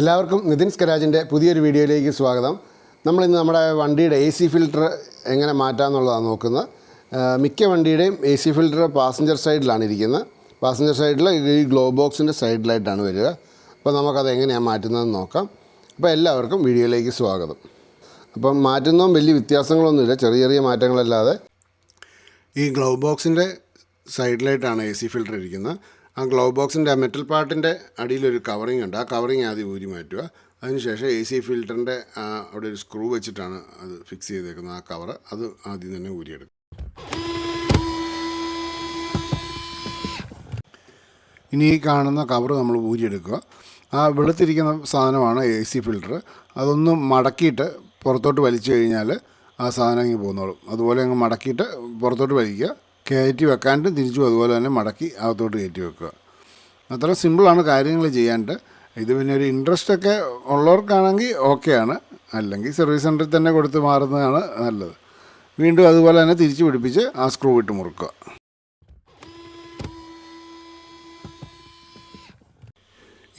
എല്ലാവർക്കും നിതിൻസ് ഗരാജിൻ്റെ പുതിയൊരു വീഡിയോയിലേക്ക് സ്വാഗതം. നമ്മളിന്ന് നമ്മുടെ വണ്ടിയുടെ AC ഫിൽറ്റർ എങ്ങനെ മാറ്റാമെന്നുള്ളതാണ് നോക്കുന്നത്. മിക്ക വണ്ടിയുടെയും AC ഫിൽറ്റർ പാസഞ്ചർ സൈഡിലാണ് ഇരിക്കുന്നത്. പാസഞ്ചർ സൈഡിൽ ഈ ഗ്ലോ ബോക്സിൻ്റെ സൈഡിലായിട്ടാണ് വരിക. അപ്പോൾ നമുക്കത് എങ്ങനെയാണ് മാറ്റുന്നതെന്ന് നോക്കാം. അപ്പോൾ എല്ലാവർക്കും വീഡിയോയിലേക്ക് സ്വാഗതം. അപ്പം മാറ്റുന്നതും വലിയ വ്യത്യാസങ്ങളൊന്നുമില്ല, ചെറിയ ചെറിയ മാറ്റങ്ങളല്ലാതെ. ഈ ഗ്ലോ ബോക്സിൻ്റെ സൈഡിലായിട്ടാണ് AC ഫിൽറ്റർ ഇരിക്കുന്നത്. ആ ഗ്ലോ ബോക്സിൻ്റെ മെറ്റൽ പാർട്ടിൻ്റെ അടിയിലൊരു കവറിങ് ഉണ്ട്. ആ കവറിങ് ആദ്യം ഊരി മാറ്റുക. അതിനുശേഷം AC ഫിൽറ്ററിൻ്റെ അവിടെ ഒരു സ്ക്രൂ വെച്ചിട്ടാണ് അത് ഫിക്സ് ചെയ്തേക്കുന്നത്. ആ കവർ അത് ആദ്യം തന്നെ ഊരിയെടുക്കും. ഇനി ഈ കാണുന്ന കവർ നമ്മൾ ഊരിയെടുക്കുക. ആ വെളുത്തിരിക്കുന്ന സാധനമാണ് AC ഫിൽറ്റർ. അതൊന്ന് മടക്കിയിട്ട് പുറത്തോട്ട് വലിച്ചു കഴിഞ്ഞാൽ ആ സാധനം ഇങ്ങ് പോകുന്നോളും. അതുപോലെ അങ്ങ് മടക്കിയിട്ട് പുറത്തോട്ട് വലിക്കുക. കയറ്റി വെക്കാണ്ടും തിരിച്ചും അതുപോലെ തന്നെ മടക്കി അകത്തോട്ട് കയറ്റി വെക്കുക. അത്ര സിമ്പിളാണ് കാര്യങ്ങൾ ചെയ്യാണ്ട്. ഇത് പിന്നെ ഒരു ഇൻട്രസ്റ്റൊക്കെ ഉള്ളവർക്കാണെങ്കിൽ ഓക്കെയാണ്, അല്ലെങ്കിൽ സർവീസ് സെൻറ്ററിൽ തന്നെ കൊടുത്ത് മാറുന്നതാണ് നല്ലത്. വീണ്ടും അതുപോലെ തന്നെ തിരിച്ച് പിടിപ്പിച്ച് ആ സ്ക്രൂ ഇട്ട് മുറുക്കുക.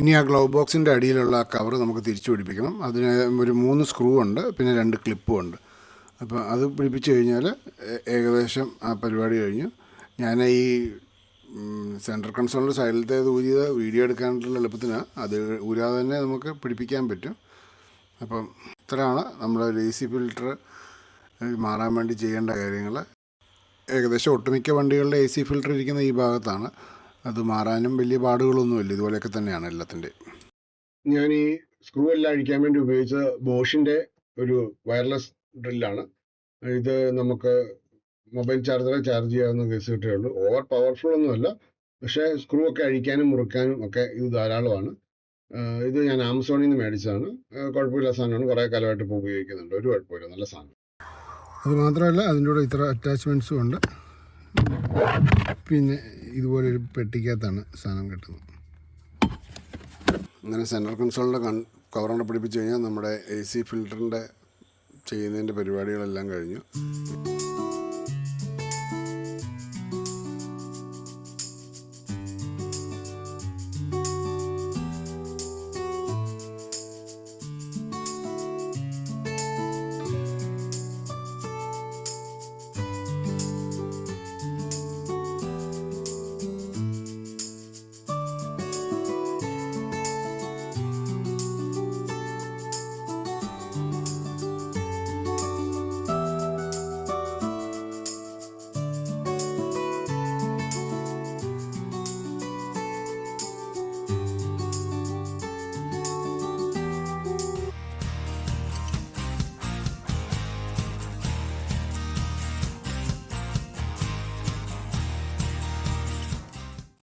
ഇനി ആ ഗ്ലോ ബോക്സിൻ്റെ അടിയിലുള്ള ആ കവർ നമുക്ക് തിരിച്ചു പിടിപ്പിക്കണം. അതിന് ഒരു 3 സ്ക്രൂ ഉണ്ട്, പിന്നെ 2 ക്ലിപ്പും ഉണ്ട്. അപ്പോൾ അത് പിടിപ്പിച്ച് കഴിഞ്ഞാൽ ഏകദേശം ആ പരിപാടി കഴിഞ്ഞു. ഞാൻ ഈ സെൻട്രൽ കൺസോളിൻ്റെ സൈഡിലത്തെ ഊരിയത് വീഡിയോ എടുക്കാനുള്ള എളുപ്പത്തിന് അത് ഊരാതെ തന്നെ നമുക്ക് പിടിപ്പിക്കാൻ പറ്റും. അപ്പം ഇത്രയാണ് നമ്മുടെ ഒരു AC ഫിൽറ്റർ മാറാൻ വേണ്ടി ചെയ്യേണ്ട കാര്യങ്ങൾ. ഏകദേശം ഒട്ടുമിക്ക വണ്ടികളുടെ AC ഫിൽറ്റർ ഇരിക്കുന്ന ഈ ഭാഗത്താണ്. അത് മാറാനും വലിയ പാടുകളൊന്നുമില്ല, ഇതുപോലെയൊക്കെ തന്നെയാണ് എല്ലാത്തിൻ്റെയും. ഞാൻ ഈ സ്ക്രൂ എല്ലാം അഴിക്കാൻ വേണ്ടി ഉപയോഗിച്ചത് ബോഷിൻ്റെ ഒരു വയർലെസ് ഡ്രില്ലാണ്. ഇത് നമുക്ക് മൊബൈൽ ചാർജറെ ചാർജ് ചെയ്യാവുന്ന കേസ് കിട്ടേ ഉള്ളൂ. ഓവർ പവർഫുൾ ഒന്നുമല്ല, പക്ഷേ സ്ക്രൂ ഒക്കെ അഴിക്കാനും മുറുക്കാനും ഒക്കെ ഇത് ധാരാളമാണ്. ഇത് ഞാൻ ആമസോണിൽ നിന്ന് മേടിച്ചതാണ്. കുഴപ്പമില്ല സാധനമാണ്, കുറേ കാലമായിട്ട് ഇപ്പോൾ ഉപയോഗിക്കുന്നുണ്ട്. ഒരു കുഴപ്പമില്ല, നല്ല സാധനം. അത് മാത്രമല്ല അതിൻ്റെ കൂടെ ഇത്ര അറ്റാച്ച്മെൻറ്റ്സും ഉണ്ട്. പിന്നെ ഇതുപോലൊരു പെട്ടിക്കകത്താണ് സാധനം കിട്ടുന്നത്. അങ്ങനെ സെൻട്രൽ കൺസോളിൻ്റെ കവറോടെ പിടിപ്പിച്ച് കഴിഞ്ഞാൽ നമ്മുടെ AC ഫിൽറ്ററിൻ്റെ ചെയ്യുന്നതിൻ്റെ പരിപാടികളെല്ലാം കഴിഞ്ഞു.